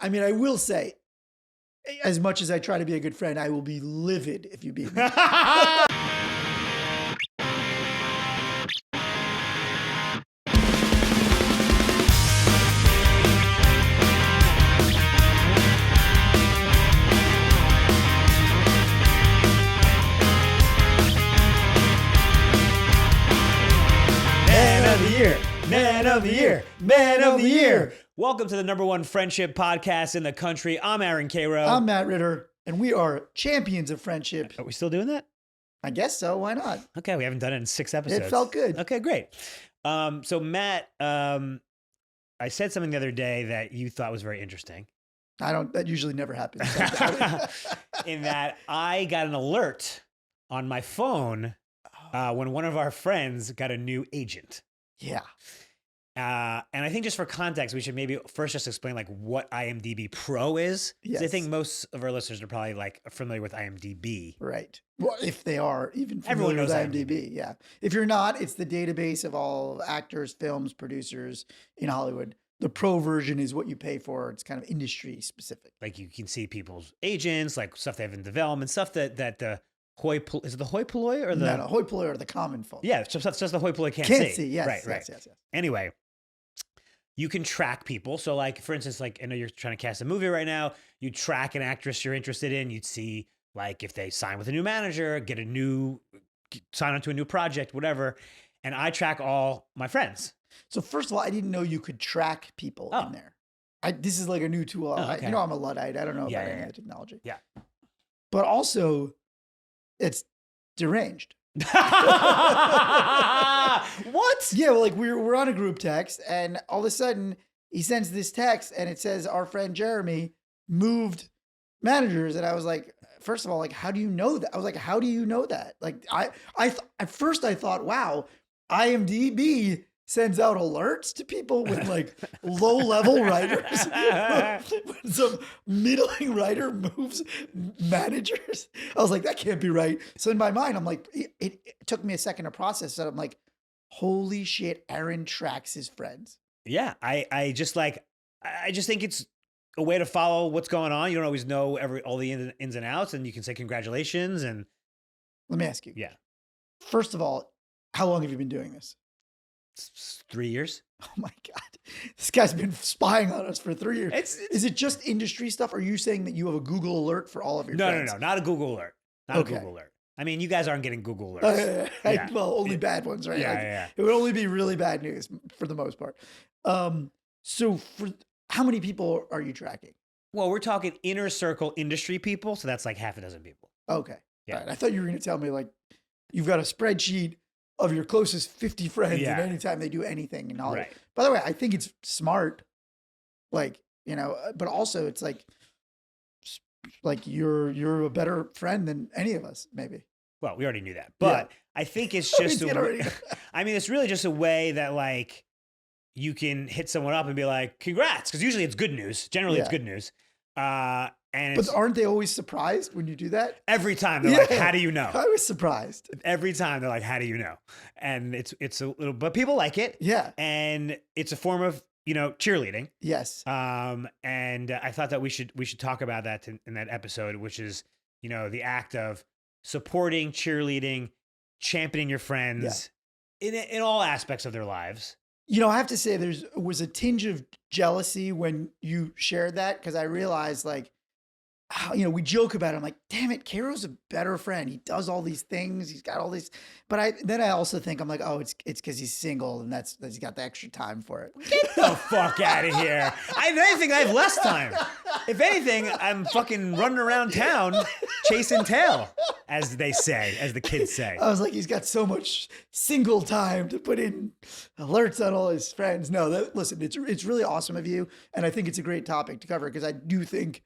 I mean, I will say, as much as I try to be a good friend, I will be livid if you beat me. Man of the year, man of the year, man of the year. Welcome to the #1 friendship podcast in the country. I'm Aaron Karo. I'm Matt Ritter, and we are champions of friendship. Are we still doing that? I guess so. Why not? Okay, we haven't done it in 6 episodes. It felt good. Okay, great. So Matt, I said something the other day that you thought was very interesting. That usually never happens. In that I got an alert on my phone when one of our friends got a new agent. Yeah. And I think just for context, we should maybe first just explain like what IMDbPro is. Yes. I think most of our listeners are probably like familiar with IMDb. Right. Well, if they are even Everyone familiar knows with IMDb. Yeah. If you're not, it's the database of all actors, films, producers in Hollywood. The pro version is what you pay for. It's kind of industry specific. Like you can see people's agents, like stuff they have in development, stuff that the is it the hoi polloi or the No, hoi polloi or the common folk. Yeah, stuff the hoi polloi can't see. Yes, right. yes. Anyway, you can track people. So like, for instance, like I know you're trying to cast a movie right now. You track an actress you're interested in. You'd see like if they sign with a new manager, sign onto a new project, whatever. And I track all my friends. So first of all, I didn't know you could track people in there. This is like a new tool. Okay. I'm a Luddite. I don't know about any of the technology. Yeah. But also, it's deranged. What? Yeah, well, like we're on a group text, and all of a sudden he sends this text, and it says our friend Jeremy moved managers, and I was like, first of all, like, how do you know that? I was like, how do you know that? Like, at first I thought, wow, IMDb sends out alerts to people with like low-level writers. When some middling writer moves managers, I was like, that can't be right. So in my mind, I'm like, it took me a second to process that. I'm like, holy shit, Aaron tracks his friends. Yeah, I just think it's a way to follow what's going on. You don't always know all the ins and outs, and you can say congratulations. And let me ask you. Yeah. First of all, how long have you been doing this? 3 years. Oh my God. This guy's been spying on us for 3 years. It's Is it just industry stuff? Or are you saying that you have a Google alert for all of your friends? No, not a Google alert. Not Okay. a Google alert. I mean, you guys aren't getting Google alerts. Yeah. Well, only bad ones, right? Yeah. It would only be really bad news for the most part. So for how many people are you tracking? Well, we're talking inner circle industry people, so that's like half a dozen people. Okay. Yeah. All right. I thought you were going to tell me like you've got a spreadsheet of your closest 50 friends, and anytime they do anything in Hollywood. Right. By the way, I think it's smart, like, but also it's like you're a better friend than any of us, maybe. Well, we already knew that, but I think it's just it's really just a way that like you can hit someone up and be like, congrats, because usually it's good news. Generally, it's good news. But aren't they always surprised when you do that? Every time they're like, how do you know? I was surprised. Every time they're like, how do you know? And it's a little, but people like it. Yeah. And it's a form of, cheerleading. Yes. And I thought that we should talk about that in that episode, which is, the act of supporting, cheerleading, championing your friends in all aspects of their lives. I have to say there was a tinge of jealousy when you shared that, because I realized like, we joke about it. I'm like, damn it, Karo's a better friend. He does all these things. He's got all these, but I also think I'm like, oh, it's because he's single and that's he's got the extra time for it. Get the fuck out of here. If anything, I have less time. If anything, I'm fucking running around town chasing tail, as the kids say. I was like, he's got so much single time to put in alerts on all his friends. No, listen, it's really awesome of you. And I think it's a great topic to cover, because I do think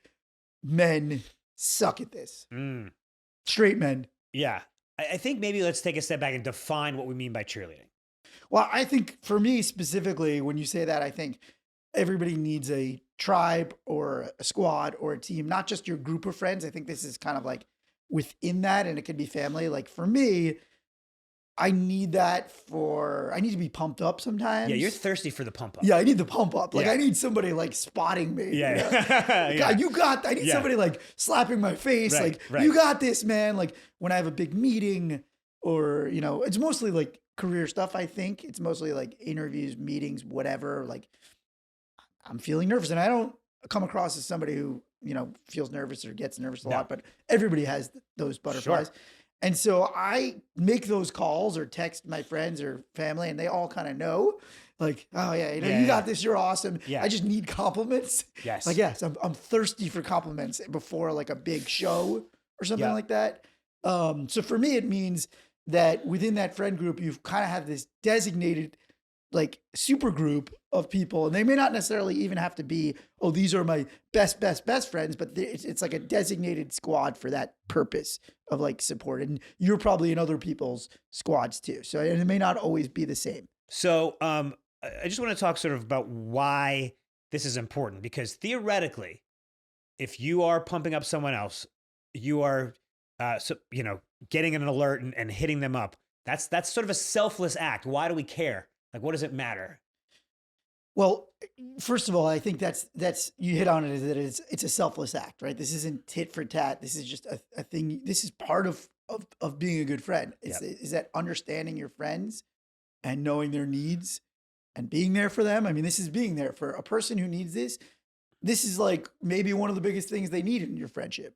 men suck at this. Straight men. Yeah. I think maybe let's take a step back and define what we mean by cheerleading. Well, I think for me specifically, when you say that, I think everybody needs a tribe or a squad or a team, not just your group of friends. I think this is kind of like within that, and it could be family. Like for me, I need that I need to be pumped up sometimes. Yeah, you're thirsty for the pump up. Yeah, I need the pump up. Like Yeah. I need somebody like spotting me. Yeah. You know? Yeah. God, I need Yeah. somebody like slapping my face. Right, Like, right. you got this, man. Like when I have a big meeting or, it's mostly like career stuff, I think. It's mostly like interviews, meetings, whatever. Like I'm feeling nervous and I don't come across as somebody who, feels nervous or gets nervous a No. lot, but everybody has those butterflies. Sure. And so I make those calls or text my friends or family and they all kind of know like, oh yeah, you got this. You're awesome. Yeah. I just need compliments. Yes. Like, yes, I'm thirsty for compliments before like a big show or something like that. So for me, it means that within that friend group, you've kind of have this designated like super group of people, and they may not necessarily even have to be, oh, these are my best friends, but it's like a designated squad for that purpose of like support. And you're probably in other people's squads too. So it may not always be the same. So I just want to talk sort of about why this is important, because theoretically, if you are pumping up someone else, you are, getting an alert and hitting them up. That's sort of a selfless act. Why do we care? Like, what does it matter? Well, first of all, I think that's you hit on it, is that it's a selfless act, right? This isn't tit for tat. This is just a thing. This is part of being a good friend. Is that understanding your friends and knowing their needs and being there for them. I mean, this is being there for a person who needs this. This is like maybe one of the biggest things they need in your friendship.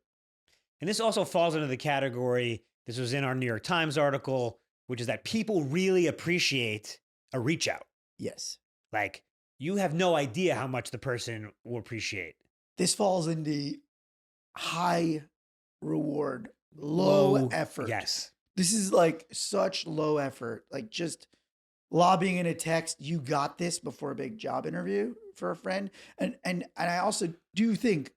And this also falls into the category, this was in our New York Times article, which is that people really appreciate a reach out. Yes. Like, you have no idea how much the person will appreciate. This falls in the high reward, low effort. Yes. This is like such low effort, like just lobbying in a text, you got this, before a big job interview for a friend. And I also do think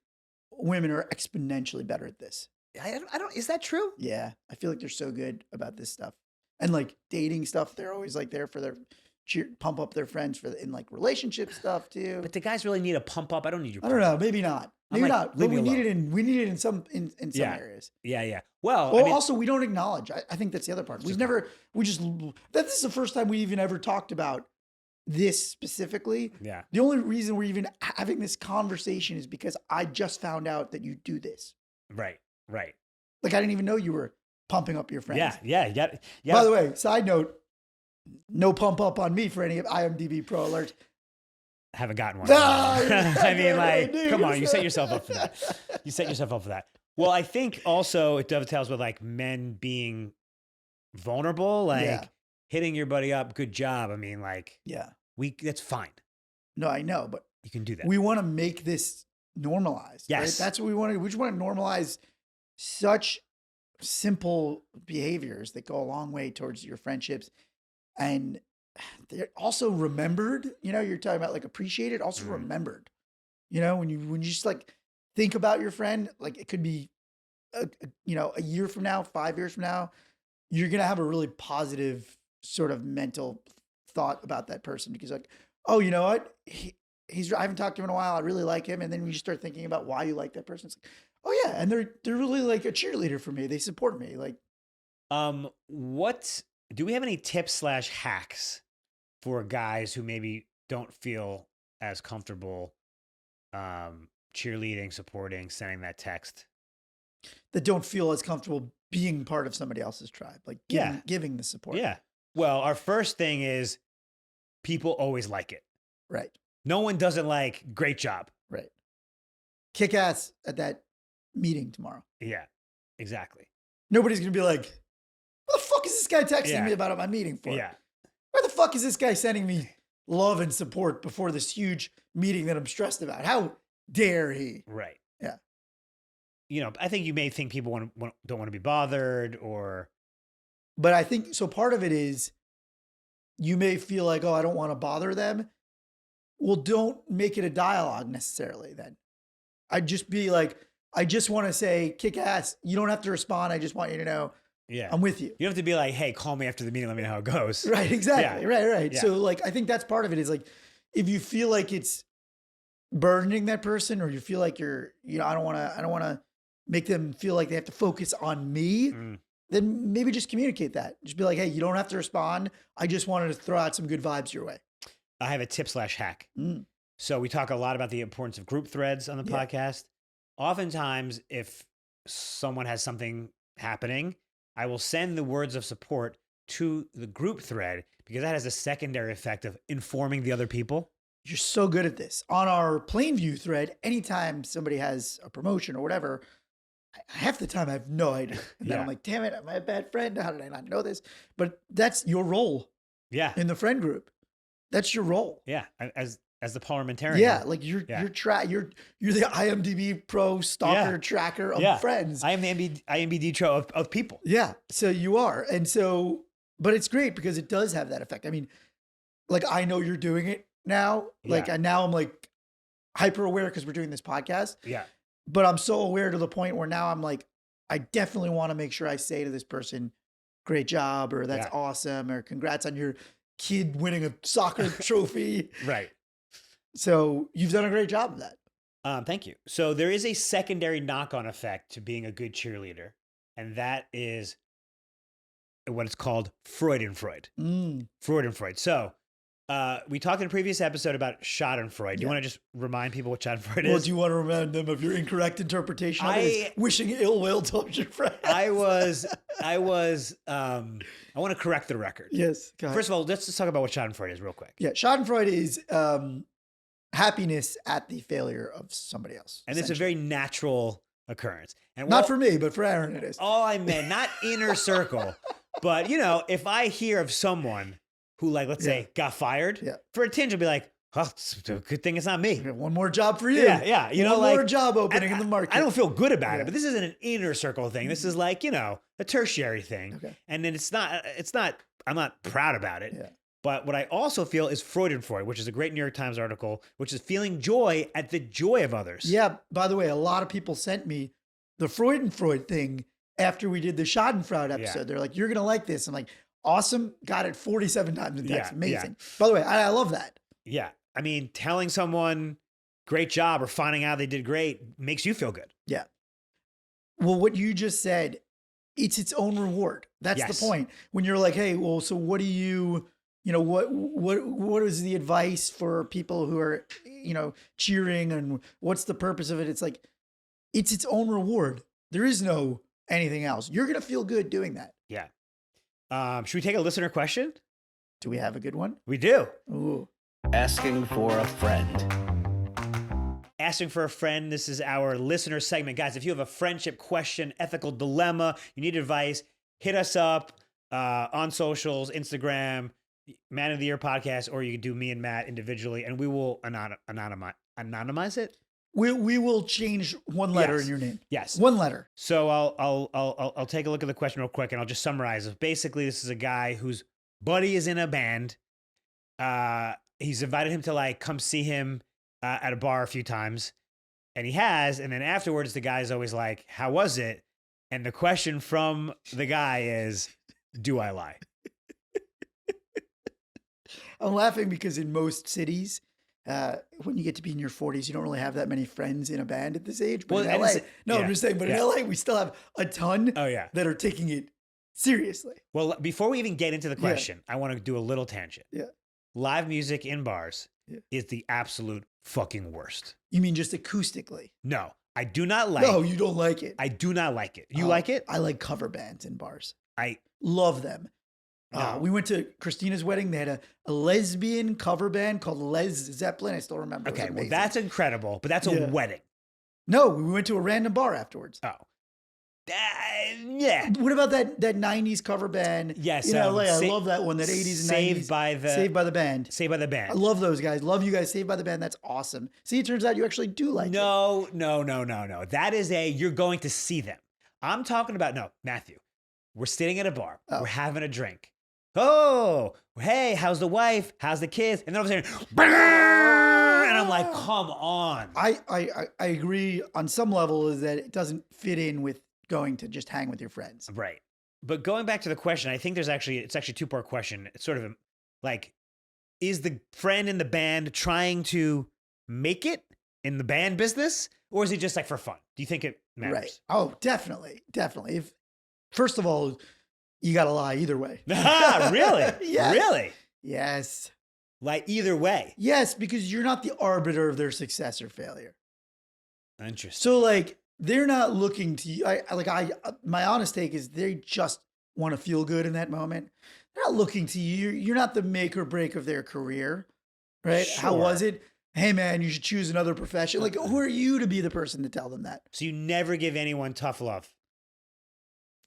women are exponentially better at this. I don't, is that true? Yeah. I feel like they're so good about this stuff. And like dating stuff, they're always like there for their pump up their friends in like relationship stuff too. But the guys really need a pump up. I don't need your I don't know. Maybe not. Maybe not. But we need it in some areas. Yeah. Well, Well, also we don't acknowledge. I think that's the other part. This is the first time we even ever talked about this specifically. Yeah. The only reason we're even having this conversation is because I just found out that you do this. Right. Like I didn't even know you were pumping up your friends. Yeah. By the way, side note, no pump up on me for any of IMDbPro alerts. Haven't gotten one. Ah, I mean, like, dude. come on, you set yourself up for that. Well, I think also it dovetails with like men being vulnerable, like hitting your buddy up. Good job. I mean, like, that's fine. No, I know, but you can do that. We want to make this normalized. Yes. Right? That's what we want to. We just want to normalize such simple behaviors that go a long way towards your friendships. And they're also remembered, you're talking about like appreciated, also remembered, when you just like think about your friend, like it could be, a year from now, 5 years from now, you're going to have a really positive sort of mental thought about that person because like, oh, you know what? I haven't talked to him in a while. I really like him. And then when you start thinking about why you like that person, it's like, oh yeah. And they're really like a cheerleader for me. They support me. Like, what do we have any tips / hacks for guys who maybe don't feel as comfortable cheerleading, supporting, sending that text? That don't feel as comfortable being part of somebody else's tribe, like giving the support. Yeah. Well, our first thing is people always like it. Right. No one doesn't like great job. Right. Kick ass at that meeting tomorrow. Yeah, exactly. Nobody's going to be like, what the fuck is this guy texting me about at my meeting for? Yeah. Where the fuck is this guy sending me love and support before this huge meeting that I'm stressed about? How dare he? Right. Yeah. I think you may think people don't want to be bothered But I think, so part of it is you may feel like, oh, I don't want to bother them. Well, don't make it a dialogue necessarily then. I'd just be like, I just want to say, kick ass. You don't have to respond. I just want you to know. Yeah. I'm with you. You don't have to be like, hey, call me after the meeting. Let me know how it goes. Right. Exactly. Yeah. Right. Yeah. So like, I think that's part of it is like, if you feel like it's burdening that person or you feel like I don't want to make them feel like they have to focus on me. then maybe just communicate that. Just be like, hey, you don't have to respond. I just wanted to throw out some good vibes your way. I have a tip/hack. Mm. So we talk a lot about the importance of group threads on the Yeah. podcast. Oftentimes, if someone has something happening, I will send the words of support to the group thread because that has a secondary effect of informing the other people. You're so good at this. On our Plainview thread, anytime somebody has a promotion or whatever, half the time I have no idea. And then Yeah. I'm like, damn it, am I a bad friend? How did I not know this? But that's your role Yeah. in the friend group. That's your role. Yeah. As the parliamentarian. Yeah, like you're Yeah. you're the IMDbPro stalker Yeah. tracker of Yeah. friends. I am the IMDbPro of people. Yeah, so you are. And so, but it's great because it does have that effect. I mean, like I know you're doing it now. Like Yeah. and now I'm like hyper aware because we're doing this podcast. Yeah. But I'm so aware to the point where now I'm like, I definitely want to make sure I say to this person, great job, or that's Yeah. awesome, or congrats on your kid winning a soccer trophy. Right. So you've done a great job of that. Thank you. So there is a secondary knock-on effect to being a good cheerleader, and that is what it's called Freudenfreud. Mm. Freudenfreud. So we talked in a previous episode about Schadenfreude. Do you Yeah. want to just remind people what Schadenfreude Well, is? do you want to remind them of your incorrect interpretation of it? As wishing ill will towards your friend. I want to correct the record. Yes. Go ahead. First of all, let's just talk about what Schadenfreude is real quick. Yeah, Schadenfreude is happiness at the failure of somebody else. And it's a very natural occurrence. And Not for me, but for Aaron it is. all I meant, not inner circle, but if I hear of someone who, like, let's say, got fired, Yeah. for a tinge, I'll be like, oh, it's a good thing it's not me. Okay, one more job for you. Yeah, yeah. One more job opening in the market. I don't feel good about Yeah. it, but this isn't an inner circle thing. This is like, a tertiary thing. Okay. And then I'm not proud about it. Yeah. But what I also feel is Freudenfreud, which is a great New York Times article, which is feeling joy at the joy of others. Yeah. By the way, a lot of people sent me the Freudenfreud thing after we did the Schadenfreude episode. Yeah. They're like, you're going to like this. I'm like, awesome. Got it 47 times in text. Yeah, Amazing. yeah. By the way, I love that. Yeah. I mean, telling someone great job or finding out they did great makes you feel good. Yeah. Well, what you just said, it's its own reward. That's Yes. the point. When you're like, hey, well, so what do you, what is the advice for people who are, cheering and what's the purpose of it? It's like, it's its own reward. There is no anything else. You're going to feel good doing that. Yeah. Should we take a listener question? Do we have a good one? We do. Ooh. Asking for a friend. Asking for a friend. This is our listener segment. Guys, if you have a friendship question, ethical dilemma, you need advice, hit us up on socials, Instagram, Man of the Year podcast, or you can do me and Matt individually, and we will anonymize it. We will change one letter Yes. in your name. Yes. One letter. So I'll take a look at the question real quick, and I'll just summarize it. Basically, this is a guy whose buddy is in a band. He's invited him to like come see him at a bar a few times, and he has. And then afterwards, the guy's always like, "How was it?" And the question from the guy is, "Do I lie?" I'm laughing because in most cities, when you get to be in your 40s, you don't really have that many friends in a band at this age. But Well, in and LA, it's- no, yeah, I'm just saying, but yeah. in LA, we still have a ton Oh yeah. that are taking it seriously. Well, before we even get into the Yeah. question, I want to do a little tangent. Yeah. Live music in bars Yeah. is the absolute fucking worst. You mean just acoustically? No, I do not like. No, you don't like it. I do not like it. You Oh, like it? I like cover bands in bars. I Love them. No. We went to Christina's wedding. They had a lesbian cover band called Les Zeppelin. I still remember. It was okay. Well, amazing. that's incredible, but that's Yeah. a wedding. No, we went to a random bar afterwards. Oh, yeah. What about that 90s cover band? Yes, in LA. I Sa- love that one. That 80s and 90s. Saved by the Saved by the Band. Saved by the I Band. love those guys. Love you guys. Saved by the Band. That's awesome. See, it turns out you actually do like it. No. That is you're going to see them. I'm talking about, no, Matthew. We're sitting at a bar. Oh. We're having a drink. Oh, hey, how's the wife? How's the kids? And then all of a sudden, and I'm like, come on. I agree on some level is that it doesn't fit in with going to just hang with your friends. Right. But going back to the question, I think it's actually a two-part question. It's sort of like, is the friend in the band trying to make it in the band business? Or is it just like for fun? Do you think it matters? Right. Oh, definitely. Definitely. If first of all, you got to lie either way. Really? Yes. Really? Yes. Like either way. Yes, because you're not the arbiter of their success or failure. Interesting. So like they're not looking to you. My honest take is they just want to feel good in that moment. They're not looking to you. You're not the make or break of their career, right? How Sure. was it? Hey man, you should choose another profession. Like, who are you to be the person to tell them that? So you never give anyone tough love.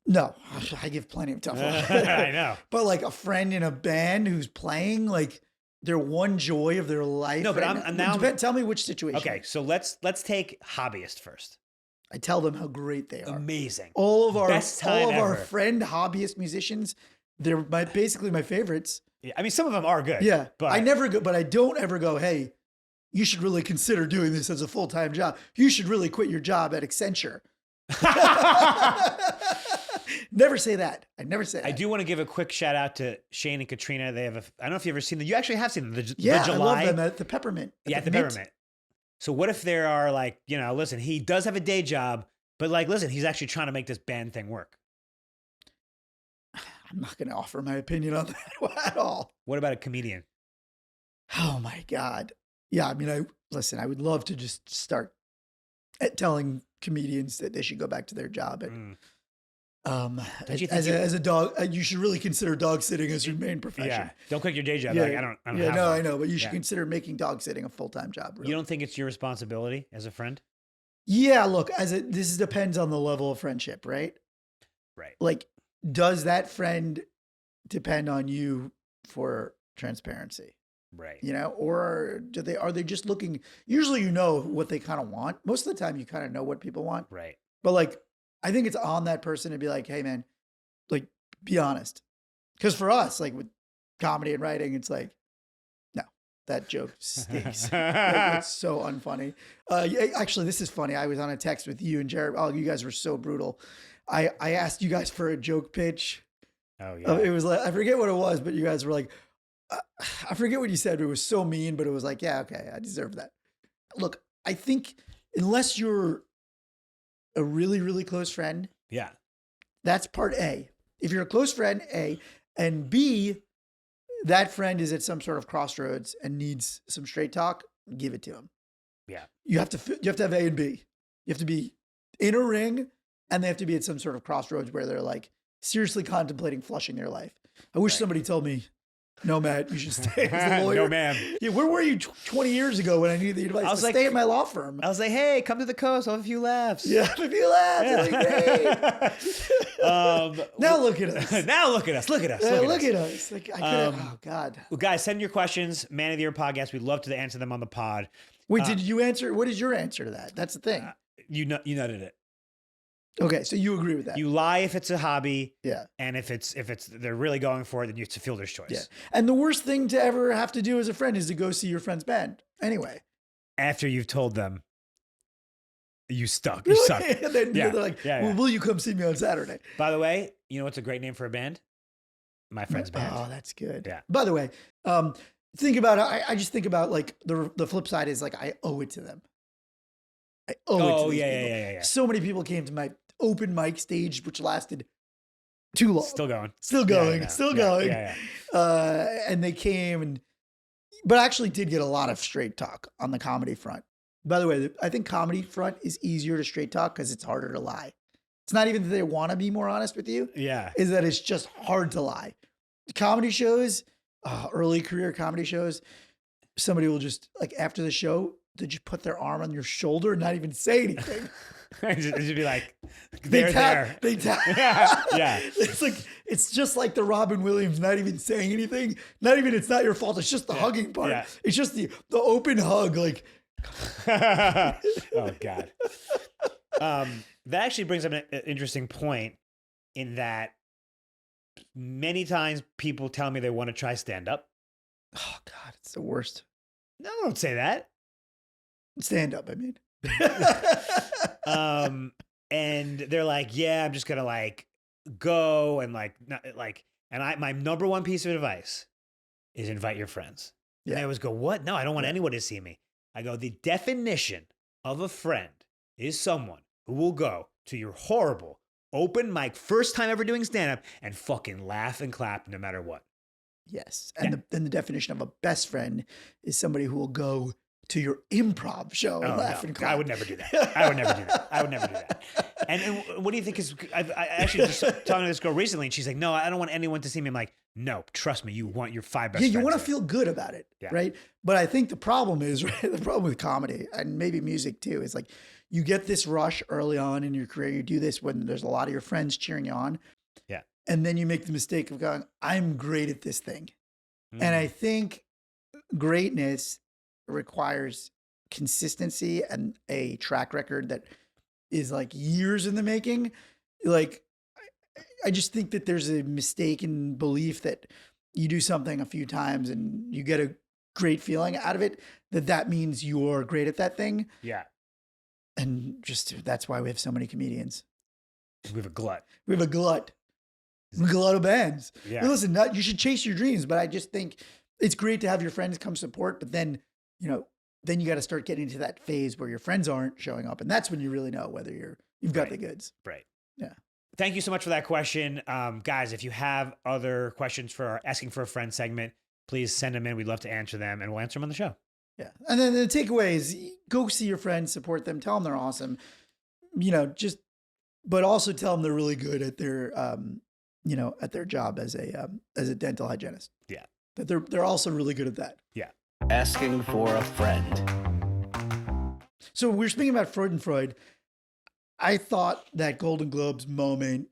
No, I give plenty of tough love. I know. But like a friend in a band who's playing, like their one joy of their life. No, but right I'm now. Tell me which situation. Okay, so let's take hobbyist first. I tell them how great they are. Amazing. All of our Best time all of our ever. friend hobbyist musicians, they're basically my favorites. Yeah, I mean, some of them are good. Yeah, but I don't ever go, hey, you should really consider doing this as a full-time job. You should really quit your job at Accenture. Never say that. I never say that. I do want to give a quick shout out to Shane and Katrina. They have I don't know if you've ever seen them. You actually have seen them. The Yeah, July. I love them at the Peppermint. At the Mint. Peppermint. So what if there are like, listen, he does have a day job, but like, listen, he's actually trying to make this band thing work. I'm not going to offer my opinion on that at all. What about a comedian? Oh my God. Yeah, I mean, I would love to just start telling comedians that they should go back to their job. And, Don't you think as a dog, you should really consider dog sitting as your main profession. Yeah. Don't quit your day job. Yeah, Like, I don't yeah, have no, one. I know, but you should Yeah. consider making dog sitting a full-time job. Really. You don't think it's your responsibility as a friend? Yeah, look, this depends on the level of friendship, right? Right. Like, does that friend depend on you for transparency? Right. Or are they just looking? Usually, what they kind of want. Most of the time, you kind of know what people want. Right. But like, I think it's on that person to be like, hey, man, like, be honest. Because for us, like with comedy and writing, it's like, no, that joke stinks. Like, it's so unfunny. Actually, this is funny. I was on a text with you and Jared. Oh, you guys were so brutal. I asked you guys for a joke pitch. Oh, yeah. It was like, I forget what it was, but you guys were like, I forget what you said. But it was so mean, but it was like, yeah, okay, I deserve that. Look, I think unless you're a really, really close friend, Yeah. that's part A. If you're a close friend, A, and B, that friend is at some sort of crossroads and needs some straight talk, give it to him. Yeah. You have to have A and B. You have to be in a ring, and they have to be at some sort of crossroads where they're like seriously contemplating flushing their life. I wish somebody told me, no, Matt, you should stay as a lawyer. No, ma'am. Yeah, where were you 20 years ago when I needed the advice? I was to like- stay at my law firm. I was like, hey, come to the coast. I'll have a few laughs. Yeah, if you laugh, it'll be great. Now look at us. Now look at us. Look at us. Look at us. Like, I could oh, God. Well, guys, send your questions. Man of the Year podcast. We'd love to answer them on the pod. Wait, did you answer? What is your answer to that? That's the thing. You nutted it. Okay, so you agree with that? You lie if it's a hobby. Yeah. And if it's they're really going for it, then it's a fielder's choice. Yeah. And the worst thing to ever have to do as a friend is to go see your friend's band. Anyway. After you've told them you stuck. You suck. And then Yeah. they're like, Yeah, well, yeah. will you come see me on Saturday? By the way, you know what's a great name for a band? My friend's band. Oh, that's good. Yeah. By the way, think about I just think about like the flip side is like I owe it to them. I owe it to Oh, these yeah, people. yeah. So many people came to my open mic stage, which lasted too long. Still going. Still Yeah, going. yeah, Still yeah, going. Yeah, yeah. And they came but I actually did get a lot of straight talk on the comedy front. By the way, I think comedy front is easier to straight talk because it's harder to lie. It's not even that they want to be more honest with you. Yeah. Is that it's just hard to lie. Comedy shows, early career comedy shows, somebody will just like after the show, they just put their arm on your shoulder and not even say anything. just be like, They they're tap. there. They tap. Yeah, yeah. It's just like the Robin Williams not even saying anything. Not even it's not your fault. It's just the hugging part. yeah. It's just the open hug. Like Oh God. That actually brings up an interesting point in that many times people tell me they want to try stand up. oh God, it's the worst. No, don't say that. Stand up, I mean. And they're like, yeah, I'm just gonna like go and like not, like, and my number one piece of advice is invite your friends. And Yeah. they always go, what? No, I don't want anyone to see me. I go, the definition of a friend is someone who will go to your horrible, open mic, first time ever doing stand-up, and fucking laugh and clap no matter what. Yes. And then the definition of a best friend is somebody who will go to your improv show and laugh and clap. I would never do that. I would never do that. I would never do that. And what do you think is, I actually just talking to this girl recently, and she's like, no, I don't want anyone to see me. I'm like, no, trust me, you want your 5 best friends. Yeah, you want to there. feel good about it, right? But I think the problem is, right, the problem with comedy and maybe music too, is like you get this rush early on in your career. You do this when there's a lot of your friends cheering you on. Yeah. And then you make the mistake of going, I'm great at this thing. And I think greatness requires consistency and a track record that is like years in the making. Like, I just think that there's a mistaken belief that you do something a few times and you get a great feeling out of it, that means you're great at that thing. Yeah. And just, that's why we have so many comedians. We have a glut. We have a glut. We have a lot of bands. Yeah. Now, listen, you should chase your dreams, but I just think it's great to have your friends come support, but then, then you got to start getting into that phase where your friends aren't showing up. And that's when you really know whether you've got the goods. Right. Yeah. Thank you so much for that question. Guys, if you have other questions for our Asking for a Friend segment, please send them in. We'd love to answer them and we'll answer them on the show. Yeah. And then the takeaway is go see your friends, support them, tell them they're awesome, but also tell them they're really good at their, at their job as a dental hygienist. Yeah. That they're also really good at that. Yeah. Asking for a friend. So we're speaking about Freud. I thought that Golden Globes moment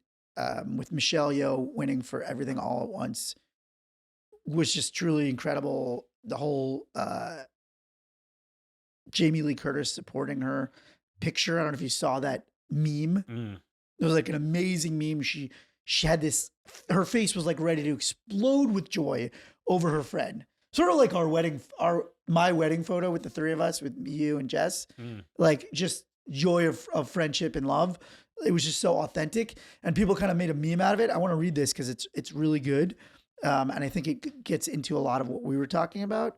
with Michelle Yeoh winning for Everything All at Once was just truly incredible. The whole Jamie Lee Curtis supporting her picture. I don't know if you saw that meme. It was like an amazing meme. She had this, her face was like ready to explode with joy over her friend. Sort of like my wedding photo with the three of us, with you and Jess, like just joy of friendship and love. It was just so authentic, and people kind of made a meme out of it. I want to read this because it's really good. And I think it gets into a lot of what we were talking about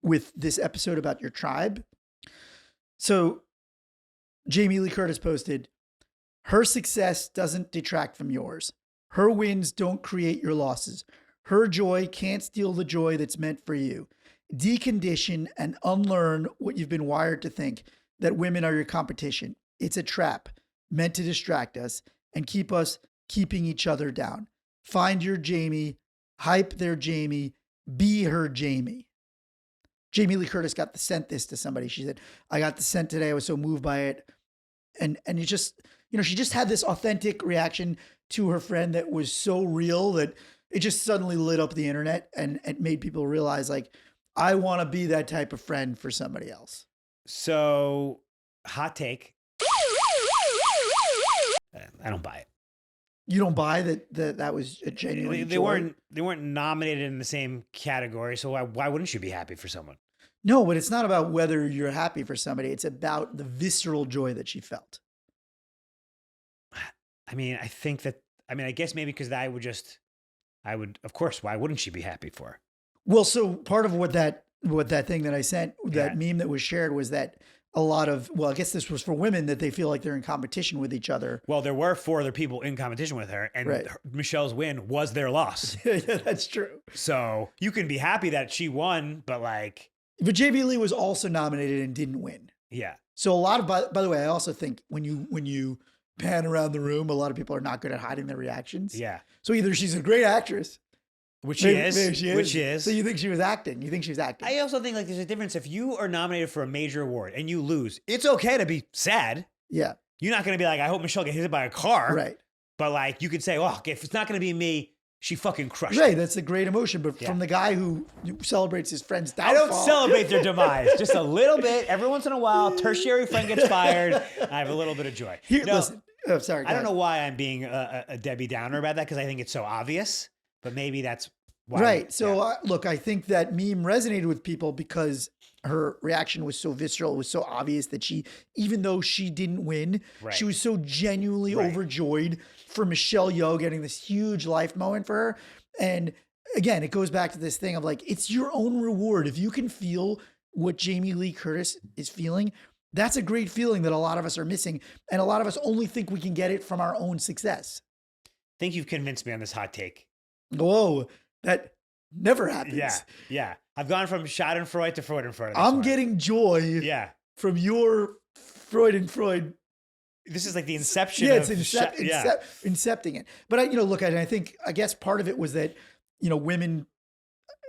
with this episode about your tribe. So Jamie Lee Curtis posted, her success doesn't detract from yours. Her wins don't create your losses. Her joy can't steal the joy that's meant for you. Decondition and unlearn what you've been wired to think, that women are your competition. It's a trap meant to distract us and keep us keeping each other down. Find your Jamie, hype their Jamie, be her Jamie. Jamie Lee Curtis sent this to somebody. She said, I got the sent today. I was so moved by it. And it just, she just had this authentic reaction to her friend that was so real that it just suddenly lit up the internet, and it made people realize, like, I want to be that type of friend for somebody else. So, hot take. I don't buy it. You don't buy that was a genuine joy? They weren't nominated in the same category, so why wouldn't you be happy for someone? No, but it's not about whether you're happy for somebody. It's about the visceral joy that she felt. I mean, I guess maybe because of course, why wouldn't she be happy for her? Well, so part of what that thing that I sent, that meme that was shared, was that a lot of, I guess this was for women, that they feel like they're in competition with each other. Well, there were 4 other people in competition with her, and Michelle's win was their loss. Yeah, that's true. So you can be happy that she won, but But Jamie Lee was also nominated and didn't win. Yeah. So a lot of, by the way, I also think when you pan around the room, a lot of people are not good at hiding their reactions. Yeah. So either she's a great actress, which she is. So you think she was acting? You think she was acting? I also think there's a difference. If you are nominated for a major award and you lose, it's okay to be sad. Yeah. You're not going to be like, I hope Michelle gets hit by a car. Right. But you could say, oh, if it's not going to be me, she fucking crushed it. Right. That's a great emotion. But from the guy who celebrates his friend's downfall. I don't celebrate their demise. Just a little bit. Every once in a while, tertiary friend gets fired. I have a little bit of joy. Listen. Oh, sorry. I don't know why I'm being a Debbie Downer about that, because I think it's so obvious. But maybe that's why. Right. So look, I think that meme resonated with people because her reaction was so visceral. It was so obvious that she, even though she didn't win, she was so genuinely overjoyed for Michelle Yeoh getting this huge life moment for her. And again, it goes back to this thing of it's your own reward. If you can feel what Jamie Lee Curtis is feeling, That's a great feeling that a lot of us are missing. And a lot of us only think we can get it from our own success. Think you've convinced me on this hot take. Whoa, that never happens. Yeah. I've gone from Schadenfreude to Freudenfreude. I'm getting joy Yeah. from your Freud. This is like the inception Yeah, of... it's incepting it. But I guess part of it was that, women,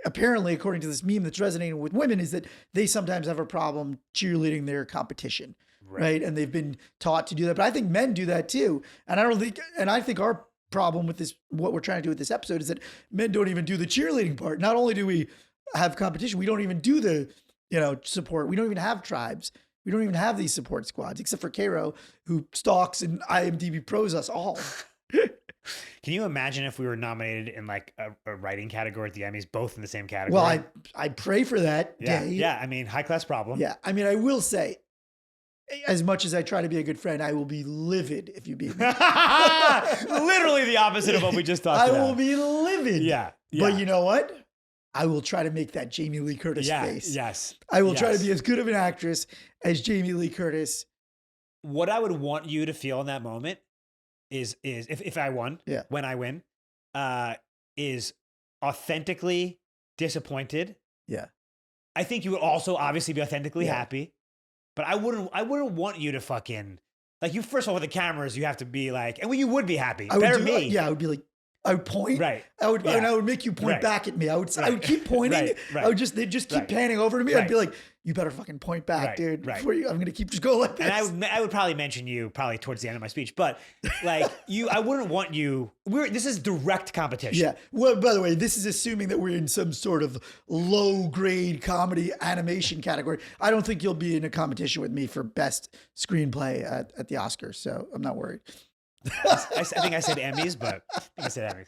apparently, according to this meme that's resonating with women, is that they sometimes have a problem cheerleading their competition, right? And they've been taught to do that. But I think men do that too. And I think our problem with this, what we're trying to do with this episode, is that men don't even do the cheerleading part. Not only do we have competition, we don't even do the, support. We don't even have tribes. We don't even have these support squads, except for Karo, who stalks and IMDbPros us all. Can you imagine if we were nominated in like a writing category at the Emmys, both in the same category? Well, I pray for that day. Yeah, I mean, high class problem. Yeah, I mean, I will say, as much as I try to be a good friend, I will be livid if you beat me. Literally the opposite of what we just talked about. I will be livid. Yeah. But you know what? I will try to make that Jamie Lee Curtis face. Yes. I will try to be as good of an actress as Jamie Lee Curtis. What I would want you to feel in that moment is if I won, when I win, is authentically disappointed. Yeah. I think you would also obviously be authentically happy, but I wouldn't want you to fucking, like, you, first of all, with the cameras, you have to be like, and you would be happy. I would be like, I would point. Right. And I would make you point back at me. I would keep pointing. They'd just keep panning over to me. I'd be like, you better fucking point back, dude. I'm going to keep just going like this. And I would probably mention you probably towards the end of my speech, but like I wouldn't want you, this is direct competition. Yeah. Well, by the way, this is assuming that we're in some sort of low grade comedy animation category. I don't think you'll be in a competition with me for best screenplay at the Oscars. So I'm not worried. I think I said Emmys, but I think I said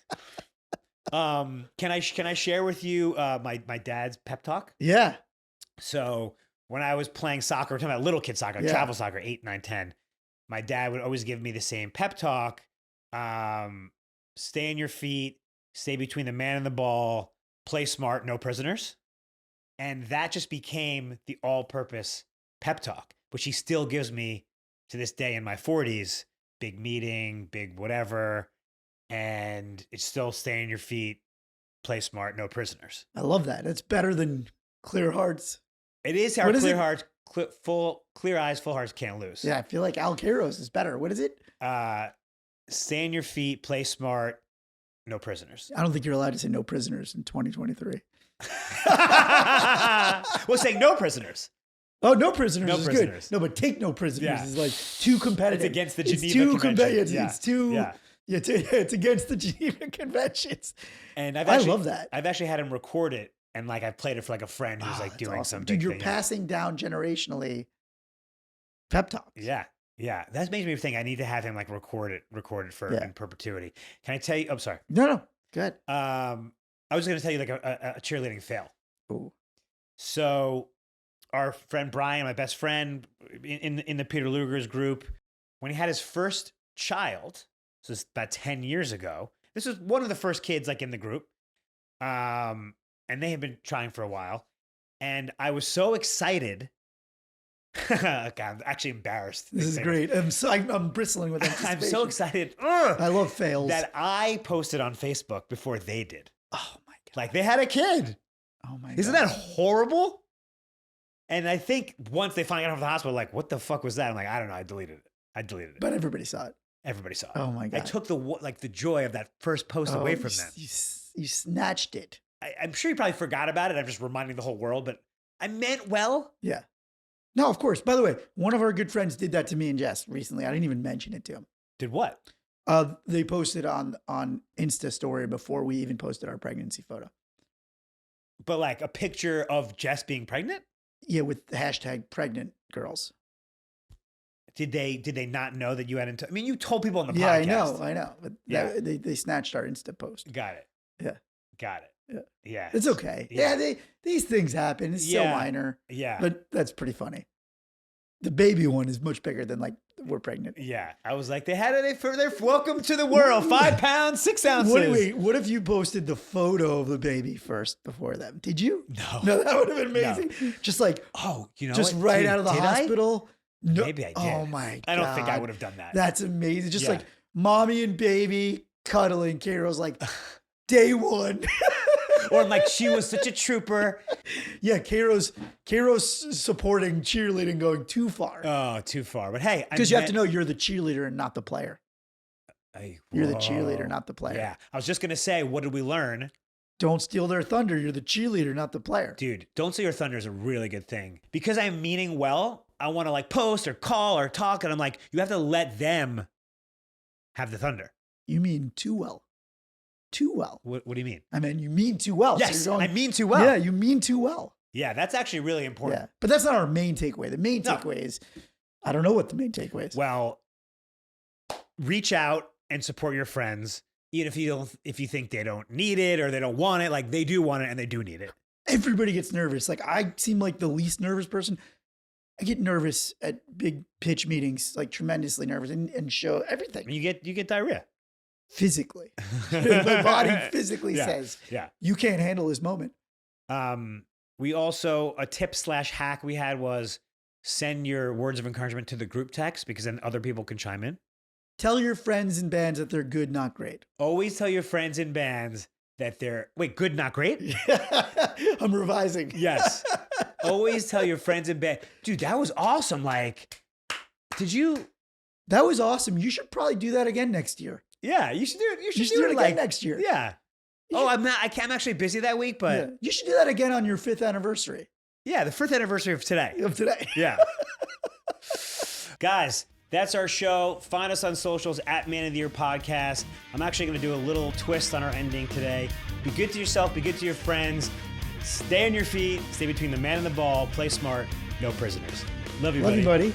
Emmys. Can I share with you my dad's pep talk? Yeah. So when I was playing soccer, we're talking about little kid soccer, travel soccer, 8, 9, 10, my dad would always give me the same pep talk. Stay on your feet, stay between the man and the ball, play smart, no prisoners. And that just became the all-purpose pep talk, which he still gives me to this day in my 40s. Big meeting, big whatever, and it's still stay on your feet, play smart, no prisoners. I love that. It's better than clear hearts. It is our clear hearts, clear eyes, full hearts can't lose. Yeah, I feel like Al Caro's is better. What is it? Stay on your feet, play smart, no prisoners. I don't think you're allowed to say no prisoners in 2023. Well, saying no prisoners. Oh, no prisoners is prisoners. good. No, but take no prisoners is like too competitive. It's against the Geneva Conventions. It's too. It's against the Geneva Conventions. And I love that. I've actually had him record it, and like I've played it for like a friend who's like doing awesome. some Dude, big you're thing. passing down generationally pep talks. Yeah. That makes me think I need to have him like record it for in perpetuity. Can I tell you? I'm sorry. No, good. I was going to tell you like a cheerleading fail. Ooh. So our friend Brian, my best friend in the Peter Luger's group, when he had his first child, so it's about 10 years ago, this was one of the first kids like in the group. And they had been trying for a while. And I was so excited. God, I'm actually embarrassed. This is great. I'm bristling with anticipation. I'm so excited. I love fails. That I posted on Facebook before they did. Oh my God. Like they had a kid. Oh my God. Isn't that horrible? And I think once they finally got home from the hospital, like, what the fuck was that? I'm like, I don't know. I deleted it. But everybody saw it. Everybody saw it. Oh my God. I took the joy of that first post away from them. You snatched it. I'm sure you probably forgot about it. I'm just reminding the whole world, but I meant well. Yeah. No, of course. By the way, one of our good friends did that to me and Jess recently. I didn't even mention it to him. Did what? They posted on Insta story before we even posted our pregnancy photo. But like a picture of Jess being pregnant? Yeah, with the hashtag pregnant girls. Did they not know that you had I mean, you told people on the podcast. Yeah, I know. But they snatched our Insta post. Got it. Yeah. Got it. Yeah. It's okay. Yeah, these things happen. It's so minor. Yeah. But that's pretty funny. The baby one is much bigger than like we're pregnant. Yeah. I was like, they're welcome to the world. 5 pounds, 6 ounces. What if you posted the photo of the baby first before them? Did you? No. No, that would have been amazing. No. Just like, just right out of the hospital. No, Maybe I did. Oh my God. I don't think I would have done that. That's amazing. Just Yeah. like mommy and baby cuddling. Caro's like, day one. Or I'm like, she was such a trooper. Yeah, Caro's supporting cheerleading going too far. Oh, too far. But hey, Because you have to know you're the cheerleader and not the player. You're the Whoa. cheerleader, not the player. Yeah. I was just going to say, what did we learn? Don't steal their thunder. You're the cheerleader, not the player. Dude, don't steal your thunder is a really good thing. Because I'm meaning well, I want to like post or call or talk. And I'm like, you have to let them have the thunder. You mean too well. Too well. What do you mean? I mean, you mean too well. Yes, So you're going, I mean too well. Yeah, you mean too well. Yeah, that's actually really important. Yeah. But that's not our main takeaway. The main No. takeaway is, I don't know what the main takeaway is. Well, reach out and support your friends, even if you think they don't need it or they don't want it. Like they do want it and they do need it. Everybody gets nervous. Like I seem like the least nervous person. I get nervous at big pitch meetings, like tremendously nervous and show everything. You get diarrhea. Physically. My body physically Yeah, says, yeah. you can't handle this moment. We also, a tip/hack we had was send your words of encouragement to the group text because then other people can chime in. Tell your friends in bands that they're good, not great. Always tell your friends in bands that they're, good, not great? I'm revising. Yes. Always tell your friends in band. Dude, that was awesome. Like, That was awesome. You should probably do that again next year. Yeah, you should do it. You should do it again like next year. Yeah. I'm actually busy that week, but Yeah. You should do that again on your 5th anniversary yeah, the 5th anniversary of today. of today. Yeah. Guys, that's our show. Find us on socials at Man of the Year Podcast. I'm actually going to do a little twist on our ending today. Be good to yourself. Be good to your friends. Stay on your feet. Stay between the man and the ball. Play smart. No prisoners. Love you, Love buddy. you, buddy.